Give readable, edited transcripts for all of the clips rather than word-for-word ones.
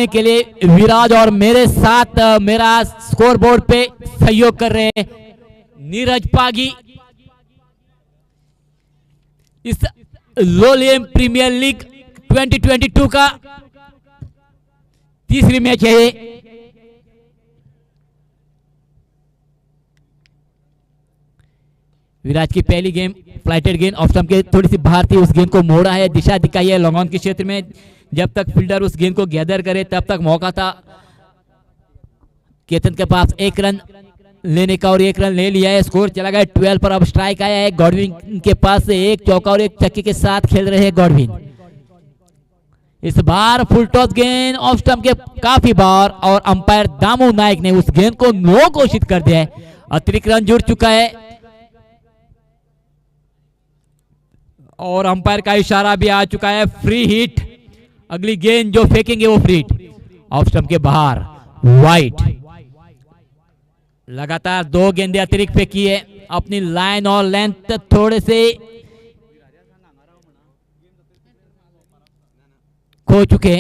के लिए विराज और मेरे साथ मेरा स्कोर बोर्ड पे सहयोग कर रहे हैं नीरज पागी। इस लोलियम प्रीमियर लीग 2022 का तीसरी मैच है ये। विराज की पहली गेम फ्लाइटेड गेंद ऑफ स्टंप के थोड़ी सी बाहर थी, उस गेंद को मोड़ा है, दिशा दिखाई है लॉन्ग ऑन के क्षेत्र में। जब तक फील्डर उस गेंद को गैदर करे तब तक मौका था केतन के पास एक रन लेने का और एक रन ले लिया है। स्कोर चला गया 12 पर। अब स्ट्राइक आया है गॉडविन के पास से, एक चौका और एक छक्के के साथ खेल रहे हैं गॉडविन। इस बार फुल टॉस गेंद ऑफ स्टंप के काफी बार और अंपायर दामू नायक ने उस गेंद को नो घोषित कर दिया है। अतिरिक्त रन जुड़ चुका है और अंपायर का इशारा भी आ चुका है, फ्री हिट। अगली गेंद जो फेंकेंगे वो फ्री हिट, ऑफ स्टंप के बाहर, वाइड। लगातार 2 गेंदें अतिरिक्त फेंकी है, अपनी लाइन और लेंथ थोड़े से खो चुके।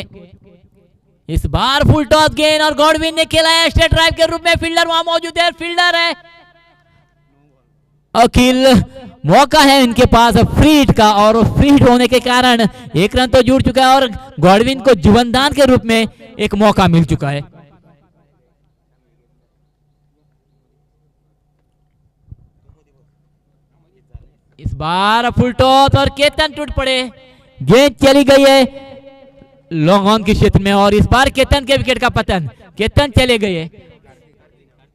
इस बार फुल टॉस गेंद और गॉडविन ने खेला है स्ट्रेट ड्राइव के रूप में। फील्डर वहां मौजूद है, फील्डर है अखिल। मौका है इनके पास फ्री हिट का और फ्री हिट होने के कारण एक रन तो जुड़ चुका है और गॉडविन को जीवनदान के रूप में एक मौका मिल चुका है। इस बार फुल टॉस और केतन टूट पड़े, गेंद चली गई है लॉन्ग ऑन के क्षेत्र में और इस बार केतन के विकेट का पतन। केतन चले गए,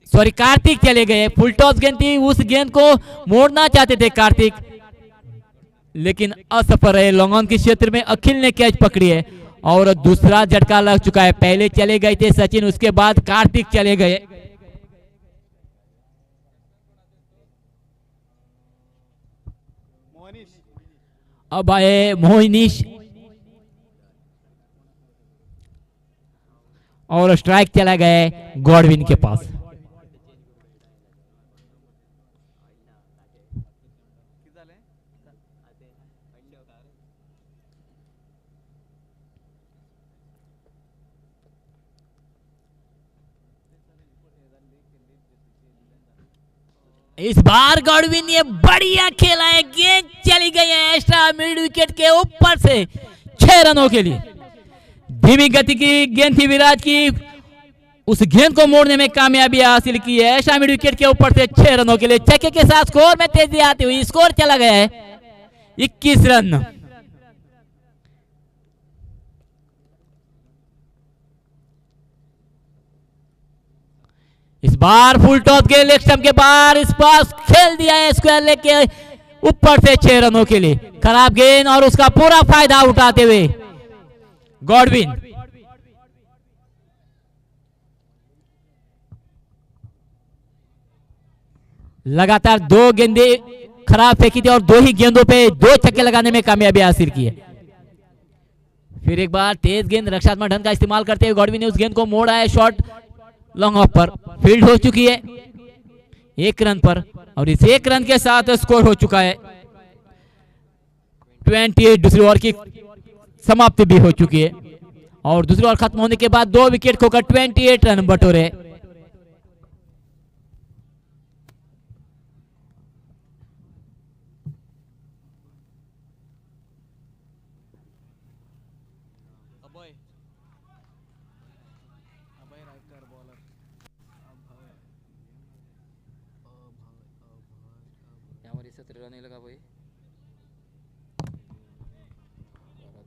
सॉरी कार्तिक चले गए। फुल टॉस गेंद थी, उस गेंद को मोड़ना चाहते थे कार्तिक, लेकिन असफल रहे। लॉन्ग ऑन के क्षेत्र में अखिल ने कैच पकड़ी है और दूसरा झटका लग चुका है। पहले चले गए थे सचिन, उसके बाद कार्तिक चले गए। अब आए मोहनीश और स्ट्राइक चला गया गॉडविन के पास। इस बार गॉडविन ने बढ़िया खेला है, गेंद चली गई है एक्स्ट्रा मिड विकेट के ऊपर से 6 रनों के लिए। धीमी गति की गेंद थी विराज की, उस गेंद को मोड़ने में कामयाबी हासिल की है एक्स्ट्रा मिड विकेट के ऊपर से 6 रनों के लिए। छक्के के साथ स्कोर में तेजी आती हुई स्कोर चला गया है 21 रन। इस बार फुल टॉस के लेग स्टंप के बाहर इस पास खेल दिया है स्क्वायर लेग के ऊपर से 6 रनों के लिए। खराब गेंद और उसका पूरा फायदा उठाते हुए गॉडविन। लगातार 2 गेंदे खराब फेंकी थी और 2 ही गेंदों पे 2 छक्के लगाने में कामयाबी हासिल की है। फिर एक बार तेज गेंद रक्षात्मक ढंग का इस्तेमाल करते हुए गॉडविन ने उस गेंद को मोड़ा है शॉट लॉन्ग ऑफ पर। फील्ड हो चुकी है 1 रन पर और इस 1 रन के साथ स्कोर हो चुका है 28। दूसरी ओवर की समाप्ति भी हो चुकी है और दूसरी ओवर खत्म होने के बाद 2 विकेट खोकर 28 रन बटोरे। नहीं लगा भाई 13,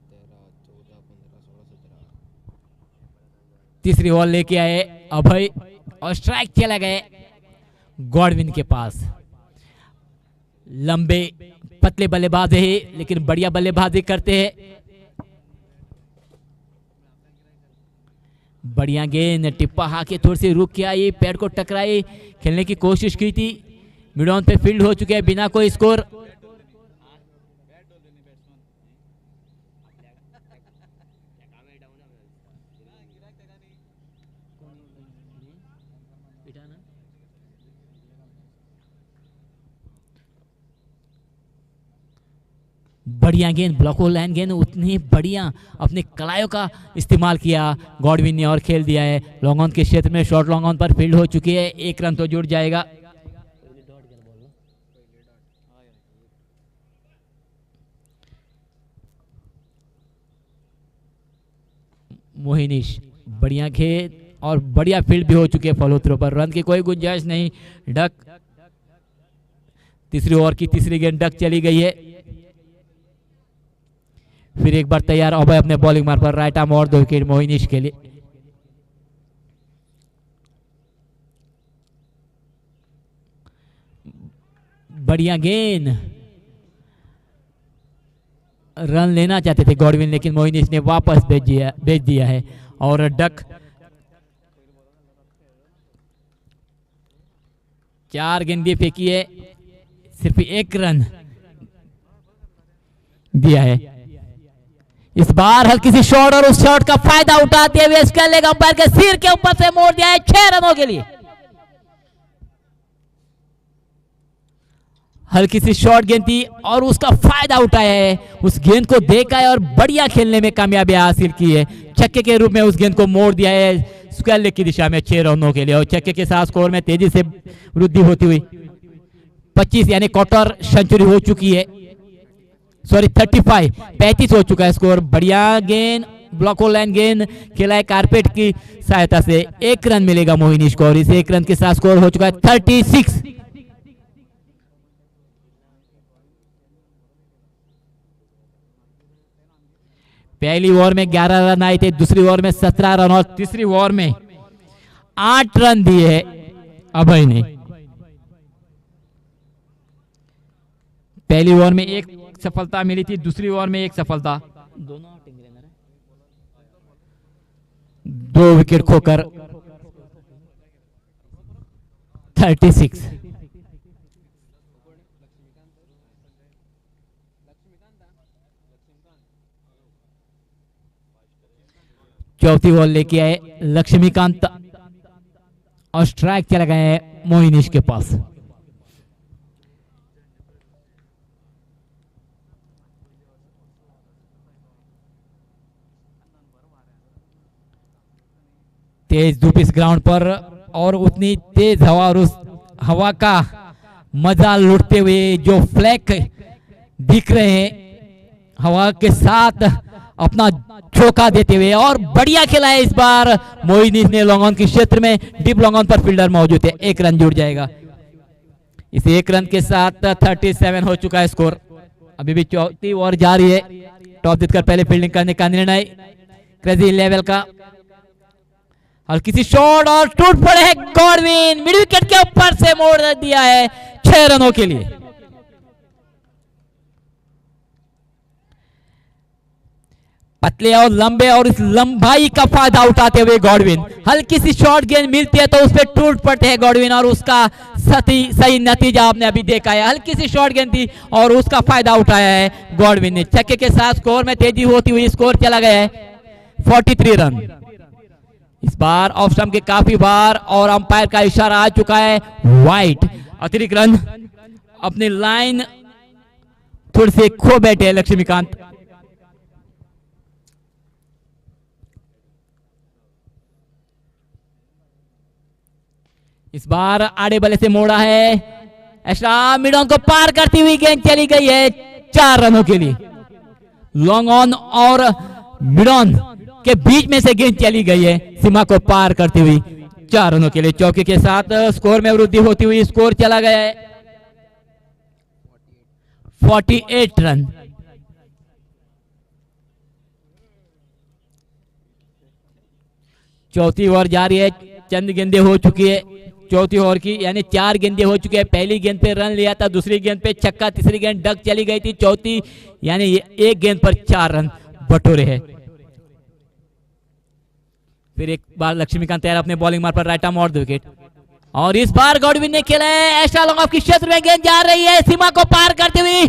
14, 15, 16, 17। तीसरी ओवर लेके आए अभय और स्ट्राइक चला गए गॉडविन के पास। लंबे पतले बल्लेबाज है लेकिन बढ़िया बल्लेबाजी करते हैं। बढ़िया गेंद टिप्पा हाके थोड़ी सी रुक के आई, पैर को टकराई, खेलने की कोशिश की थी। मिड ऑन पे फील्ड हो चुके हैं बिना कोई स्कोर। बढ़िया गेंद, ब्लॉक लाइन गेंद, उतनी बढ़िया अपने कलायों का इस्तेमाल किया गॉडविन ने और खेल दिया है लॉन्ग ऑन के क्षेत्र में। शॉर्ट लॉन्ग ऑन पर फील्ड हो चुकी है, 1 रन तो जुड़ जाएगा। मोहिनीश बढ़िया खेल और बढ़िया फील्ड भी हो चुकी है फॉलो थ्रो पर, रन की कोई गुंजाइश नहीं। डक तीसरी ओवर की तीसरी गेंद डक चली गई है। फिर एक बार तैयार अभय अपने बॉलिंग मार पर, राइट आर्म और 2 विकेट मोहिनीश के लिए। बढ़िया गेंद, रन लेना चाहते थे गॉडविन लेकिन मोहिनीश ने वापस भेज दिया है। और डक 4 गेंदें फेंकी है, सिर्फ 1 रन दिया है। इस बार हल्की सी शॉट और उस शॉट का फायदा उठाते हुए इसका लेग अंपायर के सिर के ऊपर से मोड़ दिया है 6 रनों के लिए। हल्की सी शॉट गेंद थी और उसका फायदा उठाया है, उस गेंद को देखा है और बढ़िया खेलने में कामयाबी हासिल की है। छक्के के रूप में उस गेंद को मोड़ दिया है स्क्वायर लेग की दिशा में 6 रनों के लिए। और छक्के के साथ स्कोर में तेजी से वृद्धि होती हुई 25 यानी क्वार्टर सेंचुरी हो चुकी है, सॉरी 35 हो चुका है स्कोर। बढ़िया गेंद, ब्लॉक लाइन गेंद खेला है कारपेट की सहायता से, 1 रन मिलेगा मोहिनीश को और इस 1 रन के साथ स्कोर हो चुका है 36। पहली ओवर में 11 रन आए थे, दूसरी ओवर में 17 रन और तीसरी ओवर में 8 रन दिए अभय ने। पहली ओवर में 1 सफलता मिली थी, दूसरी ओवर में 1 सफलता, 2 विकेट खोकर 36। चौथी बॉल लेके आए लक्ष्मीकांत और स्ट्राइक चला गया है मोहिनीश के पास। तेज धूप इस ग्राउंड पर और उतनी तेज हवा और उस हवा का मजा लुटते हुए जो फ्लैग दिख रहे हैं हवा के साथ अपना झोंका देते हुए, और बढ़िया खेला है इस बार मोहिनीश ने लॉन्ग ऑन के क्षेत्र में। डीप लॉन्ग ऑन पर फील्डर मौजूद है, 1 रन जुड़ जाएगा। इस 1 रन के साथ 37 हो चुका है स्कोर। अभी भी चौथी ओवर जारी है, टॉस जीतकर पहले फील्डिंग करने का निर्णय क्रेजी लेवल का। हल्की सी शॉट और टूट पड़े है गॉडविन, मिड विकेट के ऊपर से मोड़ दिया है 6 रनों के लिए। पतले और लंबे और इस लंबाई का फायदा उठाते हुए गॉडविन, हल्की सी शॉर्ट गेंद मिलती है तो उस पर टूट पड़ते हैं गॉडविन और उसका सही नतीजा आपने अभी देखा है। हल्की सी शॉर्ट गेंद थी और उसका फायदा उठाया है गॉडविन ने। छक्के के साथ स्कोर में तेजी होती हुई स्कोर चला गया है 43 रन। इस बार ऑफ स्टंप के काफी बार और अंपायर का इशारा आ चुका है वाइट। अतिरिक्त रन अपनी लाइन थोड़ी से खो बैठे लक्ष्मीकांत। इस बार आड़े बल्ले से मोड़ा है, एक्स्ट्रा मिड ऑन को पार करती हुई गेंद चली गई है 4 रनों के लिए। लॉन्ग ऑन और मिड ऑन के बीच में से गेंद चली गई है सीमा को पार करती हुई 4 रनों के लिए। चौके के साथ स्कोर में वृद्धि होती हुई स्कोर चला गया है 48 रन। चौथी ओवर जारी है, चंद गेंदें हो चुकी है चौथी ओवर की, यानी 4 गेंदें हो चुकी है। पहली गेंद पे रन लिया था, दूसरी गेंद पे छक्का, तीसरी गेंद डक चली गई थी, चौथी यानी 1 गेंद पर 4 रन बटोरे हैं। फिर एक बार लक्ष्मीकांत तैयार अपने बॉलिंग मार पर राइट आर्म और 2 विकेट। और इस बार गॉडविन ने खेला है एक्स्ट्रा लॉन्ग ऑफ की क्षेत्र में, गेंद जा रही है सीमा को पार करते हुए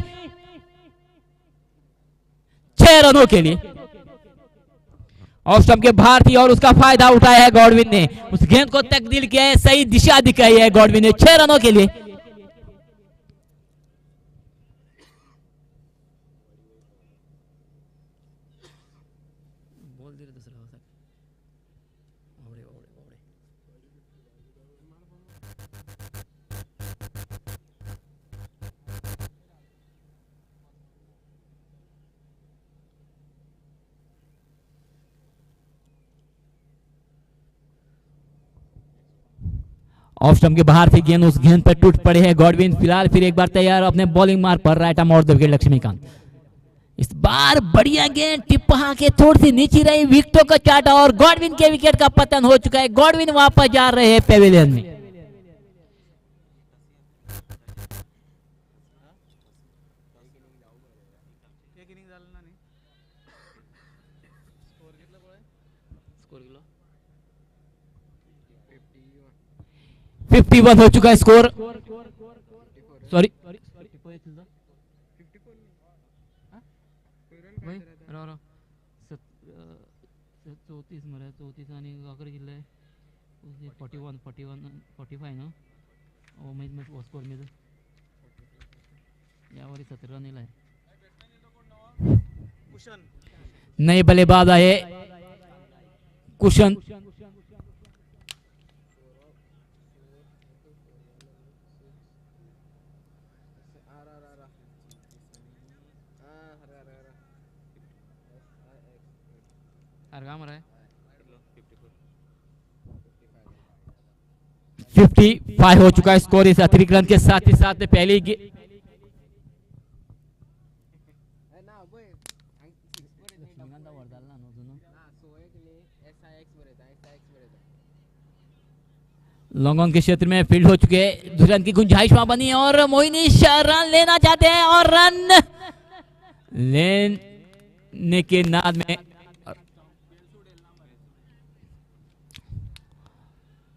6 रनों के लिए। ऑफ स्टंप के बाहर थी और उसका फायदा उठाया है गॉडविन ने, उस गेंद को तब्दील किया है, सही दिशा दिखाई है गॉडविन ने 6 रनों के लिए। ऑफ स्टंप के बाहर से गेंद उस गेंद पर टूट पड़े हैं गॉडविन। फिलहाल फिर एक बार तैयार अपने बॉलिंग मार पर राइट आर्म और द विकेट लक्ष्मीकांत। इस बार बढ़िया गेंद टिप्पा के थोड़ी सी नीचे रही, विकेटों का चाटा और गॉडविन के विकेट का पतन हो चुका है। गॉडविन वापस जा रहे हैं पेविलियन में। फिफ्टी 51 हो चुका है स्कोर। सॉरी 34 मरे 34 आणि अगर जिल्हे 41 45 ना ओ मैच में स्कोर में यावरी 17 रन आहे। नए बल्लेबाज आहे कुशन। है 55 हो चुका है स्कोर इस अतिरिक्त रन के साथ ही साथ पहली लॉन्ग ऑन के क्षेत्र में फील्ड हो चुके हैं। 2 रन की गुंजाइश वहां बनी और मोइनीश रन लेना चाहते हैं और रन लेने के नाद में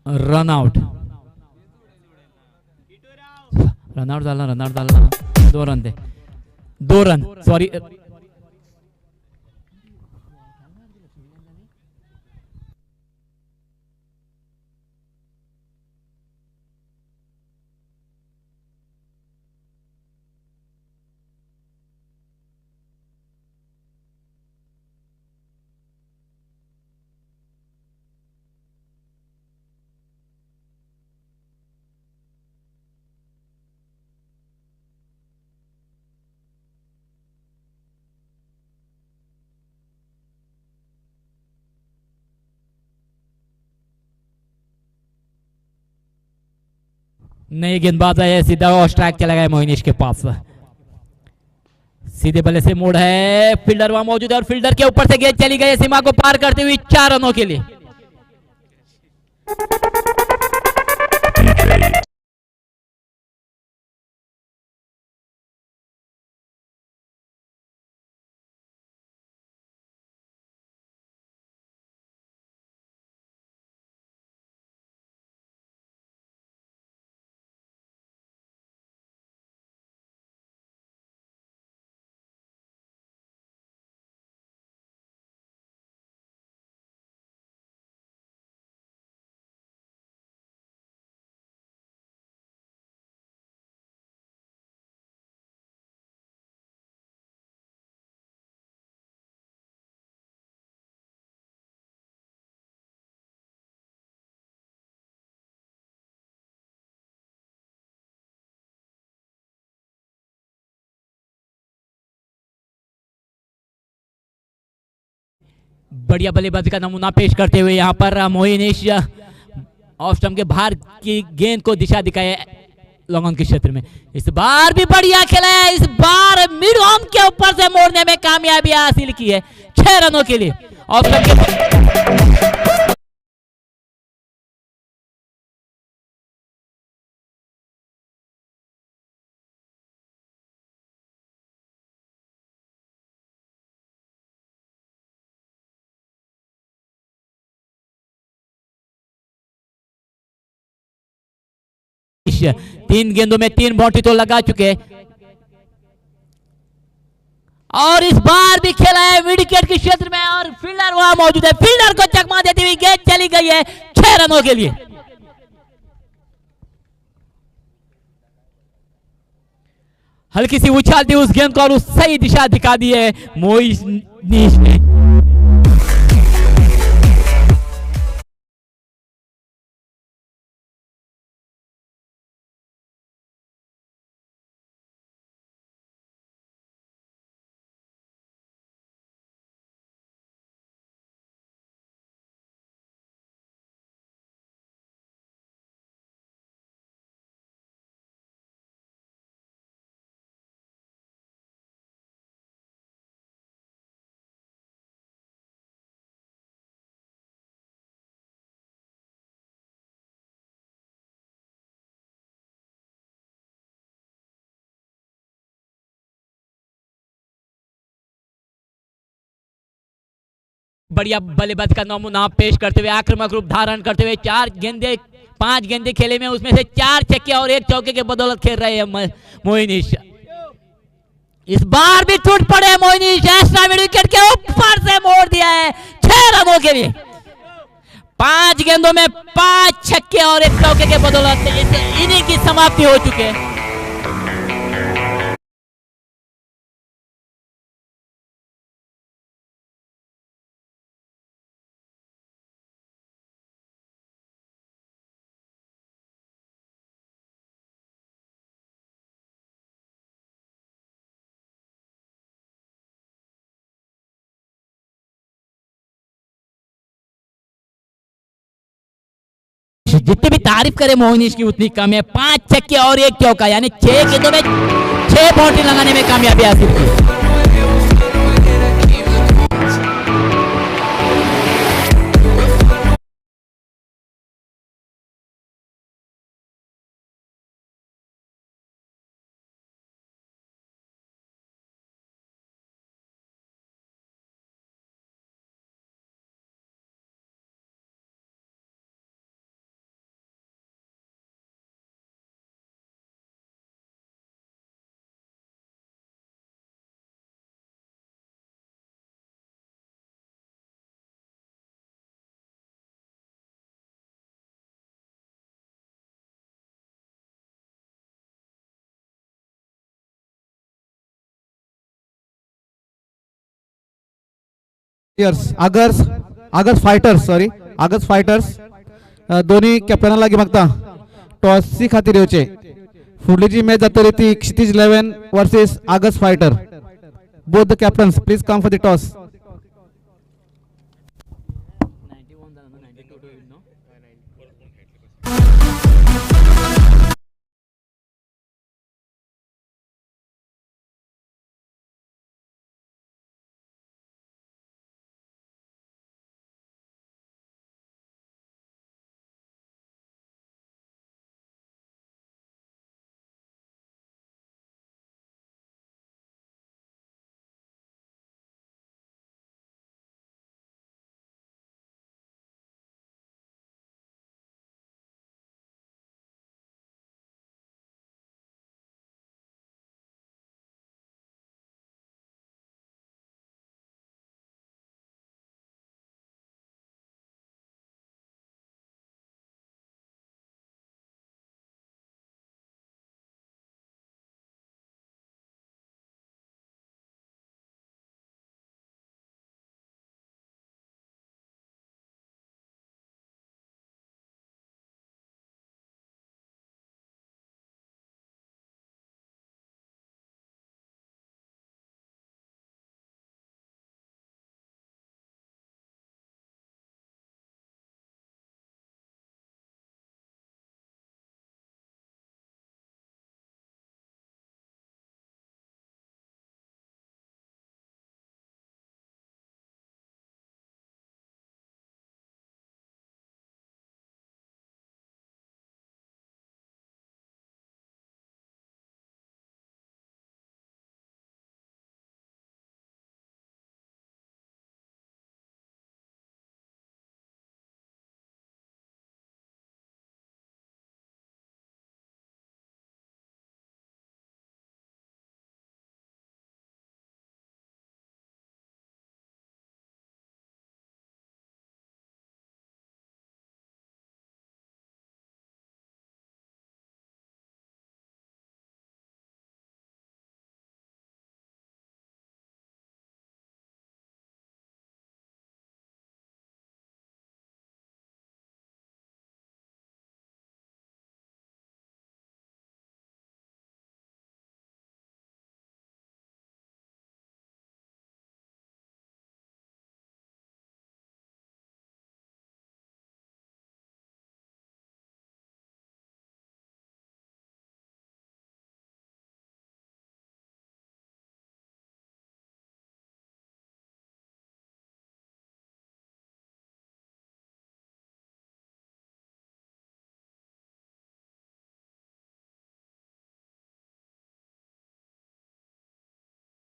रन आउट झाला 2 रन थे 2 रन सॉरी नए गेंदबाज है सीधा और स्ट्राइक चला गया मोइनीश के पास। सीधे बल्ले से मोड़ है, फील्डर वहां मौजूद है और फील्डर के ऊपर से गेंद चली गई सीमा को पार करते हुए 4 रनों के लिए। बढ़िया बल्लेबाजी का नमूना पेश करते हुए यहां पर मोइनीश ऑफ स्टंप के बाहर की गेंद को दिशा दिखाए लॉन्ग ऑन के क्षेत्र में। इस बार भी बढ़िया खेला है, इस बार मिड ऑन के ऊपर से मोड़ने में कामयाबी हासिल की है 6 रनों के लिए। ऑफ स्टंप के तीन गेंदों में 3 बाउंड्री तो लगा चुके और इस बार भी खेला है मिड विकेट के क्षेत्र में और फील्डर वहां मौजूद है। फील्डर को चकमा देती हुई गेंद चली गई है 6 रनों के लिए। हल्की सी उछाल दी उस गेंद को और उस सही दिशा दिखा दी है मोइनीश ने। बढ़िया बल्लेबाज का नमूना पेश करते हुए, आक्रामक रूप धारण करते हुए 5 गेंदे खेले में उसमें से 4 छक्के और 1 चौके के बदौलत खेल रहे हैं मोइनीश। इस बार भी टूट पड़े मोइनीश, एक्स्ट्रा मिड विकेट के ऊपर से मोड़ दिया है 6 रनों के लिए। 5 गेंदों में 5 छक्के और 1 चौके के बदौलत इस इनिंग की समाप्ति हो चुकी है। जितनी भी तारीफ करे मोहनीश की उतनी कम है। 5 छक्के और 1 चौका, यानी 6 गेंदों में 6 बाउंड्री लगाने में कामयाबी हासिल की। आगस फायटर्स दोन्ही कॅप्टनाला लागी मागता टॉस खातीर येवचे। फुडली जी मॅच जातली ती क्षितिज 11 वर्सेस आगस fighter. Both the captains please come for the toss.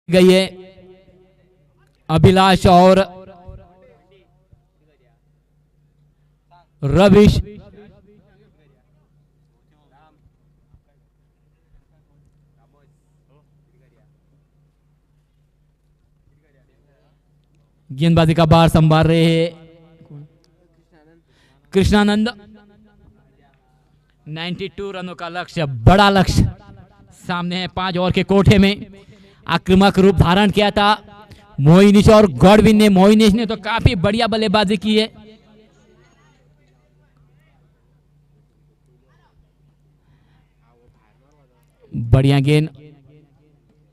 गई है अभिलाष और रविश, गेंदबाजी का बार संभाल रहे हैं कृष्णानंद। 92 रनों का लक्ष्य, बड़ा लक्ष्य सामने है। 5 ओवर के कोठे में आक्रामक रूप धारण किया था मोइनिश और गॉडविन ने। मोइनिश ने तो काफी बढ़िया बल्लेबाजी की है। बढ़िया गेंद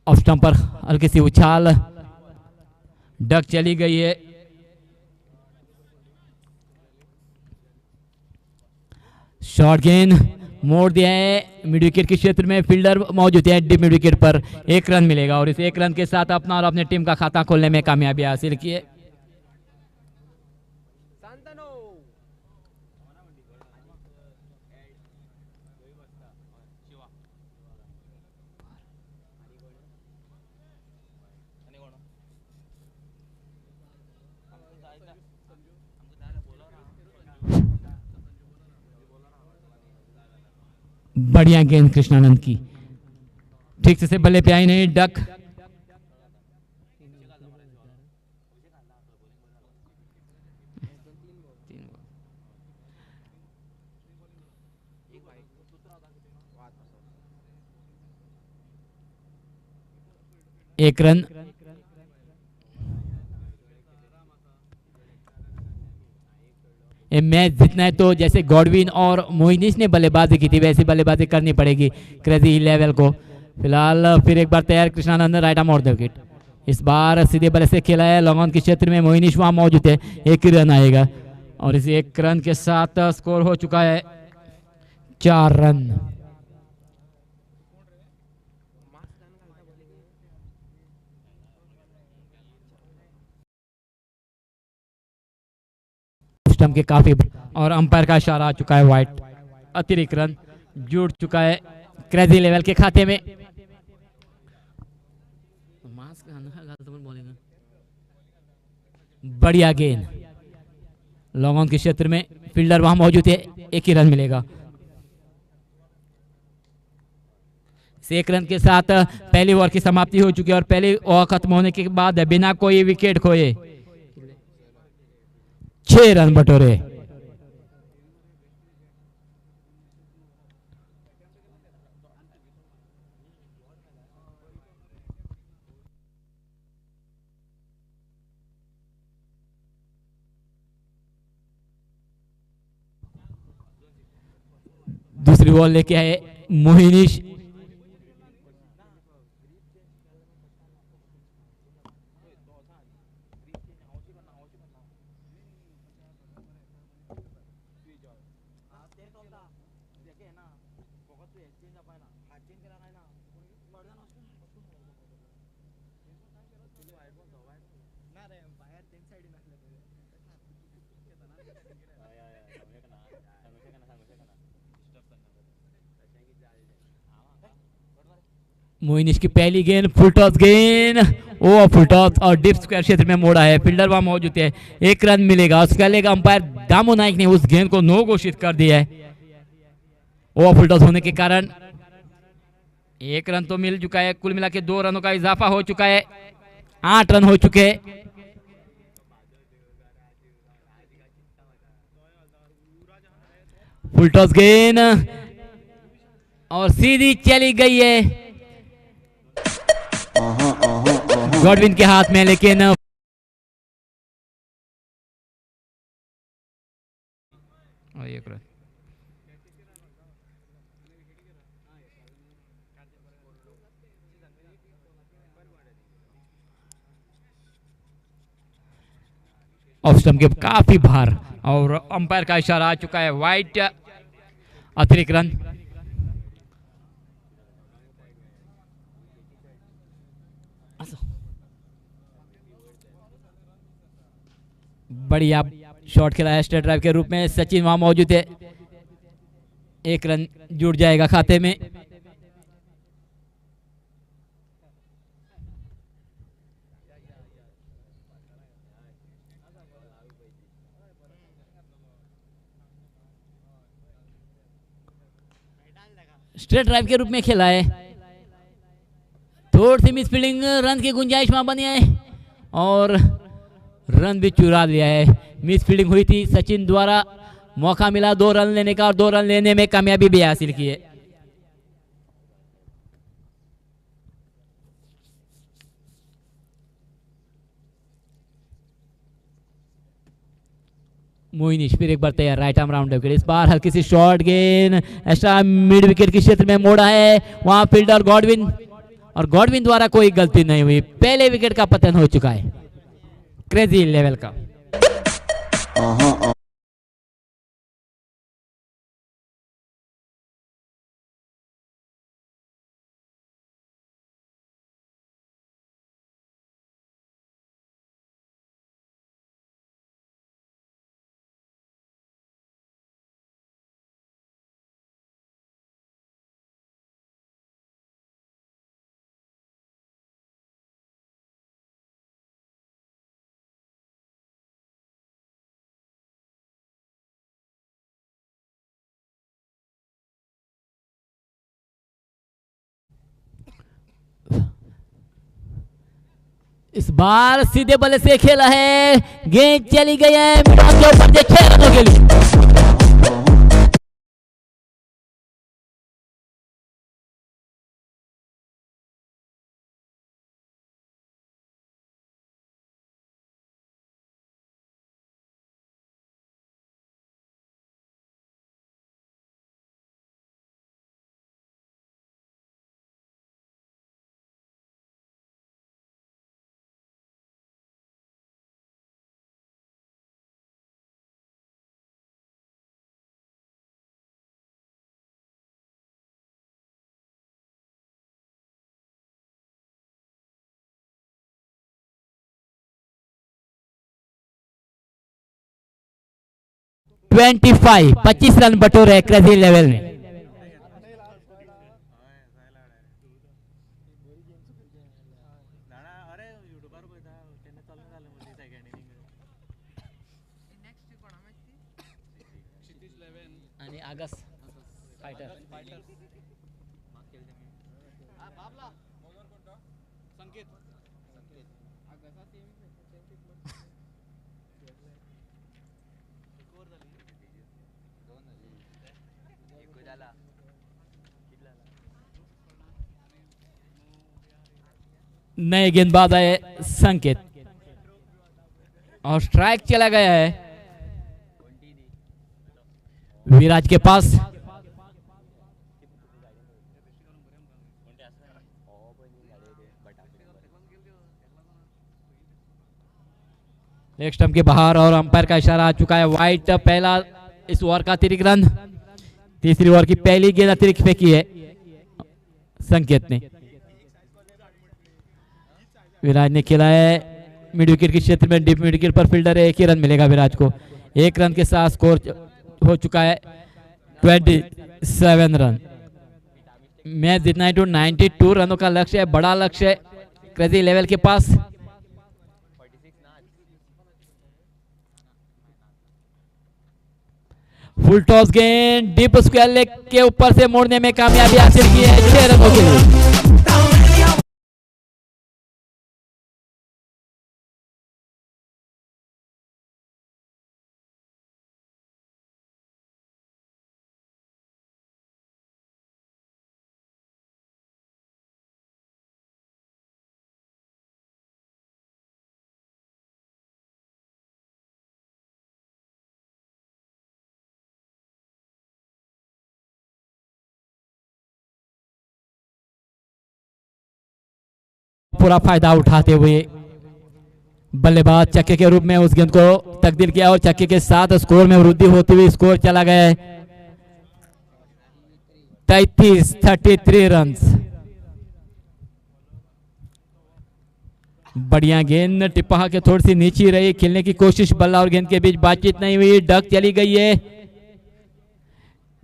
ऑफ स्टंप पर, हल्की सी उछाल, डक चली गई है। शॉर्ट गेंद मोड़ दिया है मिड विकेट के क्षेत्र में। फील्डर मौजूद है डिप मिड विकेट पर। 1 रन मिलेगा और इस 1 रन के साथ अपना और अपने टीम का खाता खोलने में कामयाबी हासिल की है। बढ़िया गेंद कृष्णानंद की, ठीक से बल्ले पे आई नहीं। डक एक रन। ये मैच जीतना है तो जैसे गॉडविन और मोइनिश ने बल्लेबाजी की थी वैसी बल्लेबाजी करनी पड़ेगी क्रेजी लेवल को। फिलहाल फिर एक बार तैयार कृष्णानंद, राइट आर्म और द विकेट। इस बार सीधे बल्ले से खेला है लॉन्ग ऑन के क्षेत्र में। मोइनिश वहां मौजूद है। 1 ही रन आएगा और इस 1 रन के साथ स्कोर हो चुका है 4 रन। स्टंप के काफी और अंपायर का इशारा आ चुका है वाइट। अतिरिक्त रन जुड़ चुका है क्रेजी लेवल के खाते में। बढ़िया गेंद लॉन्ग ऑन के क्षेत्र में। फील्डर वहां मौजूद है। 1 ही रन मिलेगा। 1 रन के साथ पहली ओवर की समाप्ति हो चुकी है और पहली ओवर खत्म होने के बाद बिना कोई विकेट खोए 6 रन बटोरे। दूसरी बॉल लेके आए मोहिनीश। मोइनिश की पहली गेंद फुल टॉस गेंद, ओ फुल टॉस और डिप स्क्वायर क्षेत्र में मोड़ा है। फील्डर वहां मौजूद है। 1 रन मिलेगा। उसका लेगा अंपायर दामू नाइक ने उस गेंद को नो घोषित कर दिया है। ओ फुल टॉस होने के कारण 1 रन तो मिल चुका है। कुल मिला के 2 रनों का इजाफा हो चुका है। 8 रन हो चुके हैं। फुल टॉस गेंद और सीधी चली गई है गॉडविन के हाथ में, लेकिन ऑफ स्टंप के काफी बाहर और अंपायर का इशारा आ चुका है वाइट। अतिरिक्त रन। बढ़िया शॉट खेला है स्ट्रेट ड्राइव के रूप में। सचिन वहां मौजूद है। 1 रन जुड़ जाएगा खाते में। स्ट्रेट ड्राइव के रूप में खेला है। थोड़ी सी मिस फील्डिंग, रन की गुंजाइश वहां बनी है और रन भी चुरा लिया है। मिस फील्डिंग हुई थी सचिन द्वारा, मौका मिला 2 रन लेने का और 2 रन लेने में कामयाबी भी हासिल की है। मोइनिश फिर एक बार तैयार, राइट आर्म राउंड विकेट। इस बार हल्की सी शॉर्ट गेंद एक्स्ट्रा मिड विकेट के क्षेत्र में मोड़ा है, वहां फील्डर गॉडविन, और गॉडविन द्वारा कोई गलती नहीं हुई। पहले विकेट का पतन हो चुका है क्रेजी लेवल का। इस बार सीधे बल्ले से खेला है, गेंद चली गई है मिडऑन के ऊपर से 6 रनों के लिए। ट्वेंटी 25 रन बटोर है क्रेजी लेवल में। आणि आगस फाइटर नए गेंदबाज आए संकेत और स्ट्राइक चला गया है विराज के पास। लेग स्टंप के बाहर और अंपायर का इशारा आ चुका है वाइड। पहला इस ओवर का अतिरिक्त रन, तीसरी ओवर की पहली गेंद अतिरिक्त फेंकी है संकेत ने। विराज ने खेला है मिड विकेट के क्षेत्र में, डीप मिड विकेट पर फील्डर है, 1 ही रन मिलेगा विराज को। 1 रन के साथ स्कोर हो चुका है 27 रन। मैच जीतना है तो 92 रनों का लक्ष्य है, बड़ा लक्ष्य है क्रेजी लेवल के पास। फुल टॉस गेंद डीप स्क्वायर लेग के ऊपर से मोड़ने में कामयाबी हासिल की है 6 रनों के लिए। पूरा फायदा उठाते हुए बल्लेबाज चक्के के रूप में उस गेंद को तकदीर किया और चक्के के साथ स्कोर में वृद्धि होती हुई स्कोर चला गया है 33 रन। बढ़िया गेंद टिप्पा के थोड़ी सी नीचे रही, खेलने की कोशिश, बल्ला और गेंद के बीच बातचीत नहीं हुई, डक चली गई है।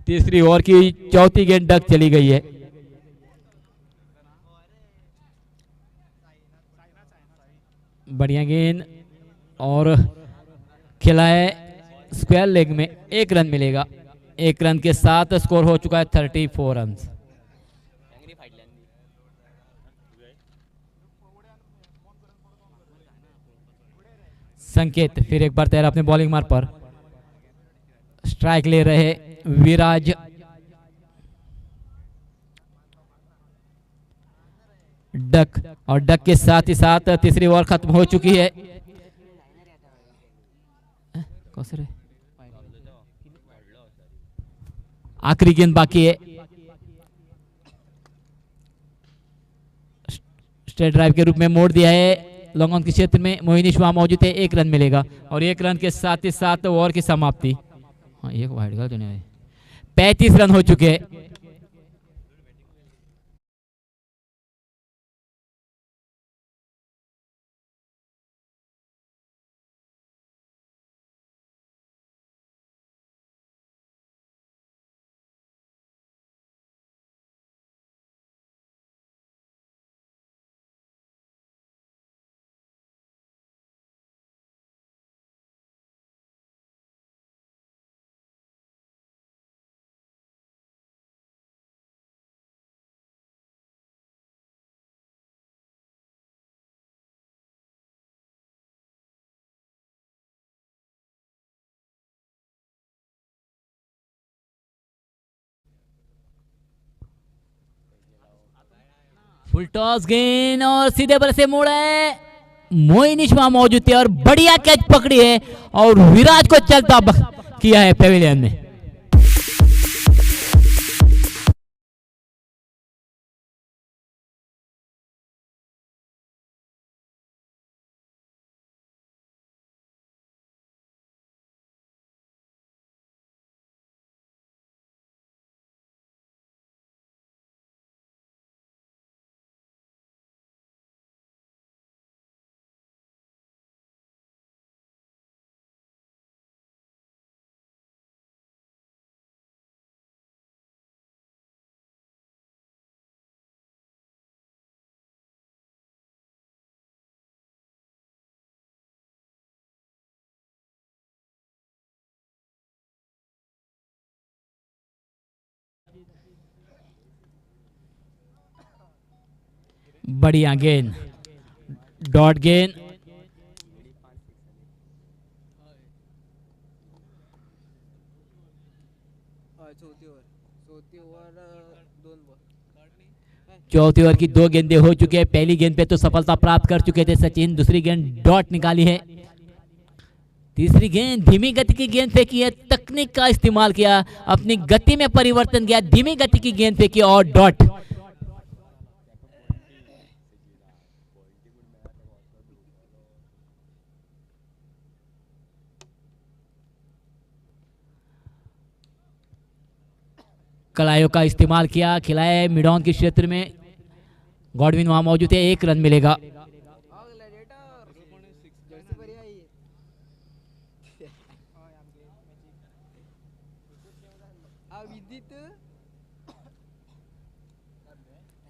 तीसरी ओवर की चौथी गेंद डक चली गई है। बढ़िया गेंद और खेला है स्क्वायर लेग में, 1 रन मिलेगा। 1 रन के साथ स्कोर हो चुका है 34 रन। संकेत फिर एक बार तैयार अपने बॉलिंग मार्क पर। स्ट्राइक ले रहे विराज। डक और डक के साथ ही साथ तीसरी ओवर खत्म हो चुकी है। आखिरी गेंद बाकी है। स्ट्रेट ड्राइव के रूप में मोड़ दिया है लॉन्ग ऑन के क्षेत्र में। मोइनीश वहां मौजूद है, 1 रन मिलेगा और 1 रन के साथ ही साथ ओवर की समाप्ति। हाँ, एक वाइड गया तो नहीं। 35 रन हो चुके हैं। फुल टॉस गेंद और सीधे बल्ले से मोड़ा है। मोइनीश वहां मौजूद थे और बढ़िया कैच पकड़ी है और विराज को चलता किया है पेविलियन में। बढ़िया गेंद, डॉट गेंद। चौथी ओवर की 2 गेंदें हो चुकी है। पहली गेंद पे तो सफलता प्राप्त कर चुके थे सचिन, दूसरी गेंद डॉट निकाली है। तीसरी गेंद धीमी गति की गेंद फेंकी है, तकनीक का इस्तेमाल किया, अपनी गति में परिवर्तन किया, धीमी गति की गेंद फेंकी और डॉट। कलायों का इस्तेमाल किया, खिलाया मिड ऑन के क्षेत्र में। गॉडविन वहां मौजूद है, 1 रन मिलेगा।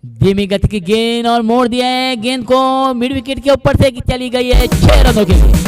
धीमी गति की गेंद और मोड़ दिया है गेंद को, मिड विकेट के ऊपर से चली गई है 6 रनों के लिए।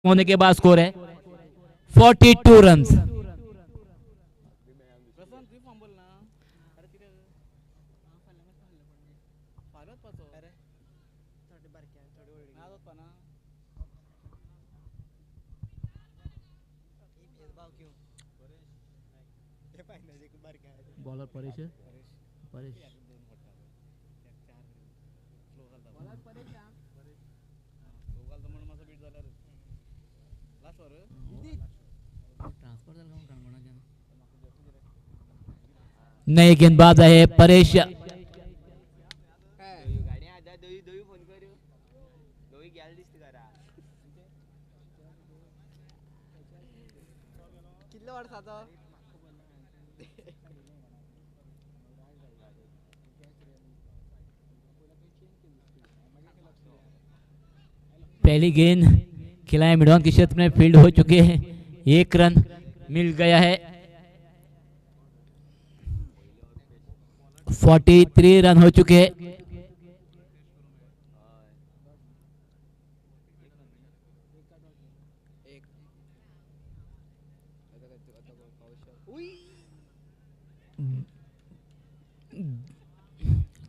होने के बाद स्कोर है 42 रन। बॉलर परेश है, परेश नए गेंदबाज है परेश। पहली गेंद खिलाए मिडॉन के क्षेत्र में, फील्ड हो चुके हैं, 1 रन मिल गया है। 43 रन हो चुके हैं।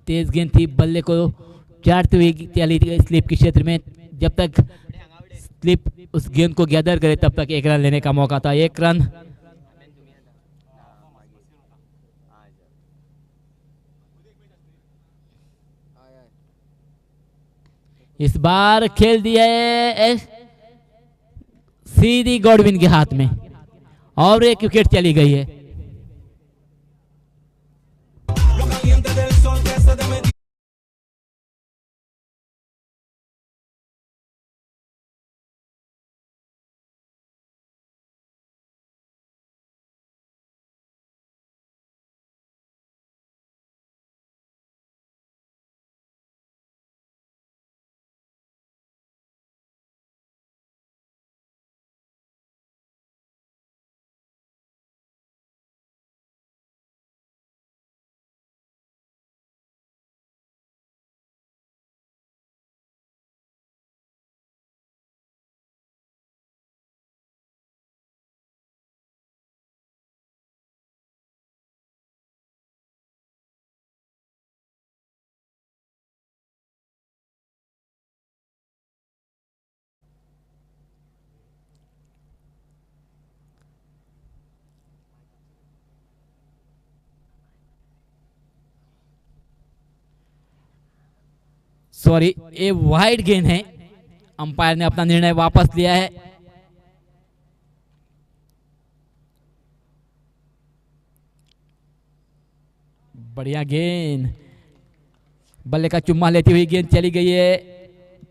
तेज गेंद थी, बल्ले को चाटते हुए चली स्लिप के क्षेत्र में। जब तक स्लिप उस गेंद को गैदर करे तब तक 1 रन लेने का मौका था। 1 रन। इस बार खेल दिया है सीधी गॉडविन के हाथ में और 1 विकेट चली गई है। सॉरी, ये वाइड गेंद है। अंपायर ने अपना निर्णय वापस लिया है। बढ़िया गेंद, बल्ले का चुम्मा लेती हुई गेंद चली गई है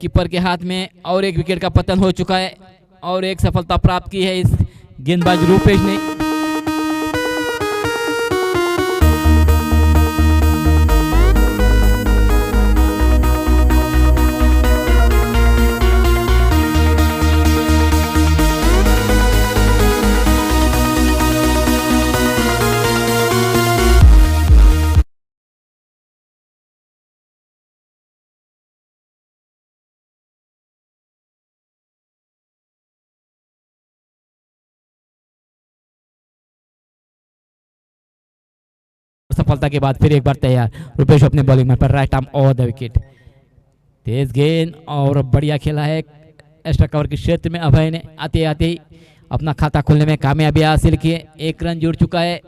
कीपर के हाथ में और 1 विकेट का पतन हो चुका है और 1 सफलता प्राप्त की है इस गेंदबाज रूपेश ने। सफलता के बाद फिर एक बार तैयार रुपेश अपने बॉलिंग में पर right arm over the wicket. तेज गेंद और बढ़िया खेला है एक्स्ट्रा कवर के क्षेत्र में। अभय ने आते आते ही अपना खाता खोलने में कामयाबी हासिल की। 1 रन जुड़ चुका है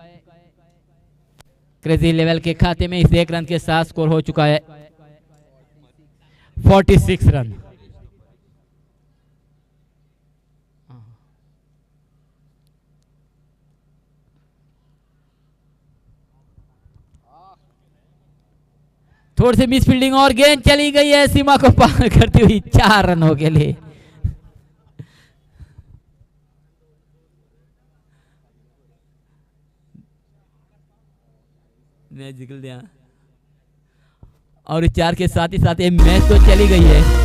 क्रेजी लेवल के खाते में। इस 1 रन के साथ स्कोर हो चुका है 46 रन। थोड़ी सी मिस फील्डिंग और गेंद चली गई है सीमा को पार करती हुई 4 रनों के लिए। मैच निकल गया और 4 के साथ ही साथ ये मैच तो चली गई है।